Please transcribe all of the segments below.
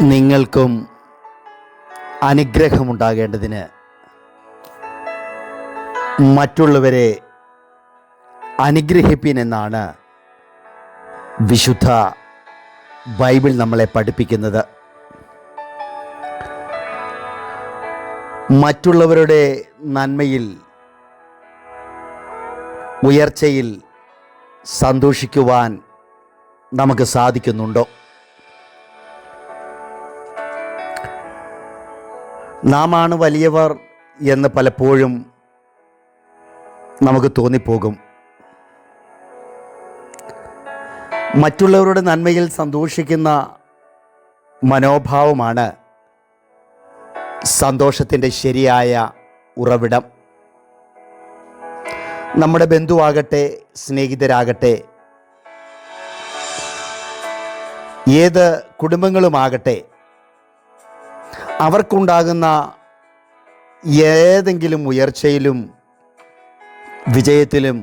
നിങ്ങൾക്കും അനുഗ്രഹമുണ്ടാകേണ്ടതിന് മറ്റുള്ളവരെ അനുഗ്രഹിപ്പിൻ എന്നാണ് വിശുദ്ധ ബൈബിൾ നമ്മളെ പഠിപ്പിക്കുന്നത്. മറ്റുള്ളവരുടെ നന്മയിൽ, ഉയർച്ചയിൽ സന്തോഷിക്കുവാൻ നമുക്ക് സാധിക്കുന്നുണ്ടോ? നാമാണ് വലിയവർ എന്ന് പലപ്പോഴും നമുക്ക് തോന്നിപ്പോകും. മറ്റുള്ളവരുടെ നന്മയിൽ സന്തോഷിക്കുന്ന മനോഭാവമാണ് സന്തോഷത്തിൻ്റെ ശരിയായ ഉറവിടം. നമ്മുടെ ബന്ധുവാകട്ടെ, സ്നേഹിതരാകട്ടെ, ഏത് കുടുംബങ്ങളുമാകട്ടെ, അവർക്കുണ്ടാകുന്ന ഏതെങ്കിലും ഉയർച്ചയിലും വിജയത്തിലും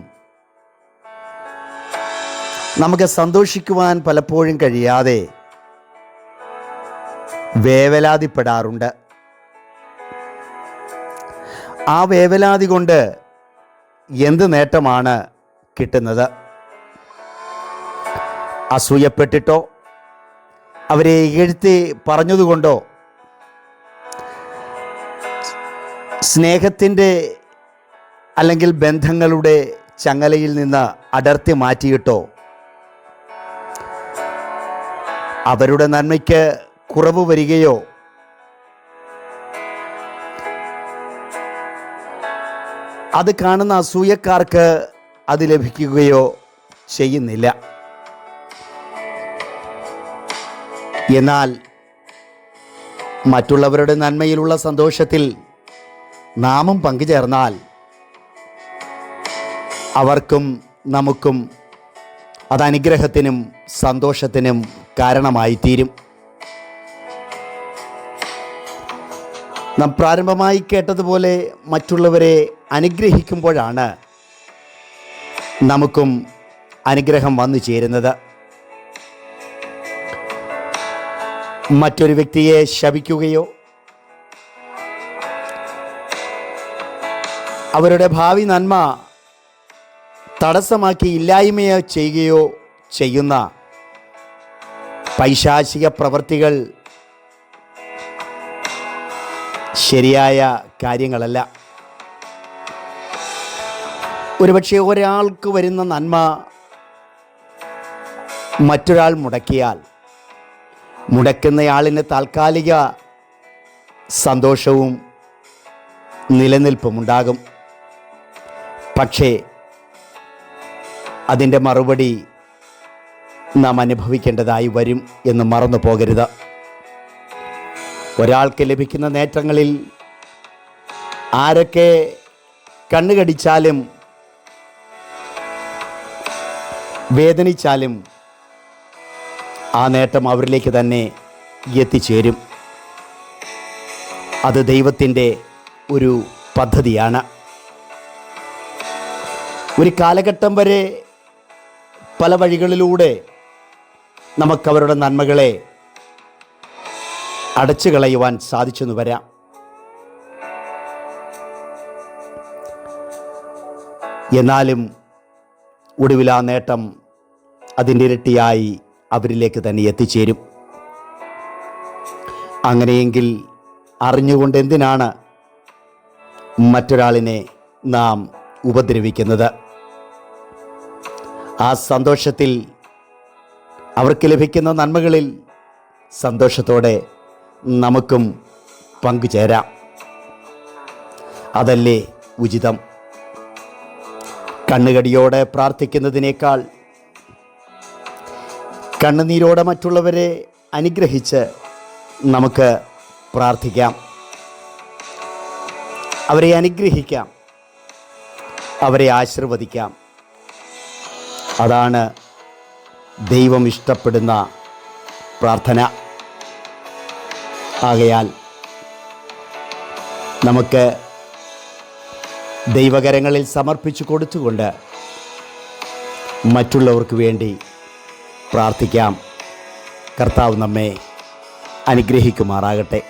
നമുക്ക് സന്തോഷിക്കുവാൻ പലപ്പോഴും കഴിയാതെ വേവലാതിപ്പെടാറുണ്ട്. ആ വേവലാതി കൊണ്ട് എന്ത് നേട്ടമാണ് കിട്ടുന്നത്? അസൂയപ്പെട്ടിട്ടോ, അവരെ ഇകഴ്ത്തി പറഞ്ഞതുകൊണ്ടോ, സ്നേഹത്തിൻ്റെ അല്ലെങ്കിൽ ബന്ധങ്ങളുടെ ചങ്ങലയിൽ നിന്ന് അടർത്തി മാറ്റിയിട്ടോ അവരുടെ നന്മയ്ക്ക് കുറവ് വരികയോ, അത് കാണുന്ന അസൂയക്കാർക്ക് അത് ലഭിക്കുകയോ ചെയ്യുന്നില്ല. എന്നാൽ മറ്റുള്ളവരുടെ നന്മയിലുള്ള സന്തോഷത്തിൽ നാമും പങ്കുചേർന്നാൽ അവർക്കും നമുക്കും അത് അനുഗ്രഹത്തിനും സന്തോഷത്തിനും കാരണമായി തീരും. നാം പ്രാരംഭമായി കേട്ടതുപോലെ മറ്റുള്ളവരെ അനുഗ്രഹിക്കുമ്പോഴാണ് നമുക്കും അനുഗ്രഹം വന്നു ചേരുന്നത്. മറ്റൊരു വ്യക്തിയെ ശപിക്കുകയോ അവരുടെ ഭാവി നന്മ തടസ്സമാക്കി ഇല്ലായ്മയോ ചെയ്യുകയോ ചെയ്യുന്ന പൈശാചിക പ്രവൃത്തികൾ ശരിയായ കാര്യങ്ങളല്ല. ഒരുപക്ഷെ ഒരാൾക്ക് വരുന്ന നന്മ മറ്റൊരാൾ മുടക്കിയാൽ മുടക്കുന്നയാളിന് താൽക്കാലിക സന്തോഷവും നിലനിൽപ്പുമുണ്ടാകും. പക്ഷേ അതിൻ്റെ മറുപടി നാം അനുഭവിക്കേണ്ടതായി വരും എന്ന് മറന്നു പോകരുത്. ഒരാൾക്ക് ലഭിക്കുന്ന നേട്ടങ്ങളിൽ ആരൊക്കെ കണ്ണുകടിച്ചാലും വേദനിച്ചാലും ആ നേട്ടം അവരിലേക്ക് തന്നെ എത്തിച്ചേരും. അത് ദൈവത്തിൻ്റെ ഒരു പദ്ധതിയാണ്. ഒരു കാലഘട്ടം വരെ പല വഴികളിലൂടെ നമുക്കവരുടെ നന്മകളെ അടച്ചു കളയുവാൻ സാധിച്ചെന്ന് വരാം. എന്നാലും ഒടുവിൽ ആ നേട്ടം അതിൻ്റെ ഇരട്ടിയായി അവരിലേക്ക് തന്നെ എത്തിച്ചേരും. അങ്ങനെയെങ്കിൽ അറിഞ്ഞുകൊണ്ട് എന്തിനാണ് മറ്റൊരാളിനെ നാം ഉപദ്രവിക്കുന്നത്? ആ സന്തോഷത്തിൽ, അവർക്ക് ലഭിക്കുന്ന നന്മകളിൽ സന്തോഷത്തോടെ നമുക്കും പങ്കുചേരാം. അതല്ലേ ഉചിതം? കണ്ണുകടിയോടെ പ്രാർത്ഥിക്കുന്നതിനേക്കാൾ കണ്ണുനീരോടെ മറ്റുള്ളവരെ അനുഗ്രഹിച്ച് നമുക്ക് പ്രാർത്ഥിക്കാം, അവരെ അനുഗ്രഹിക്കാം, അവരെ ആശീർവദിക്കാം. അതാണ് ദൈവം ഇഷ്ടപ്പെടുന്ന പ്രാർത്ഥന. ആകയാൽ നമുക്ക് ദൈവകരങ്ങളിൽ സമർപ്പിച്ചു കൊടുത്തുകൊണ്ട് മറ്റുള്ളവർക്ക് വേണ്ടി പ്രാർത്ഥിക്കാം. കർത്താവ് നമ്മെ അനുഗ്രഹിക്കുമാറാകട്ടെ.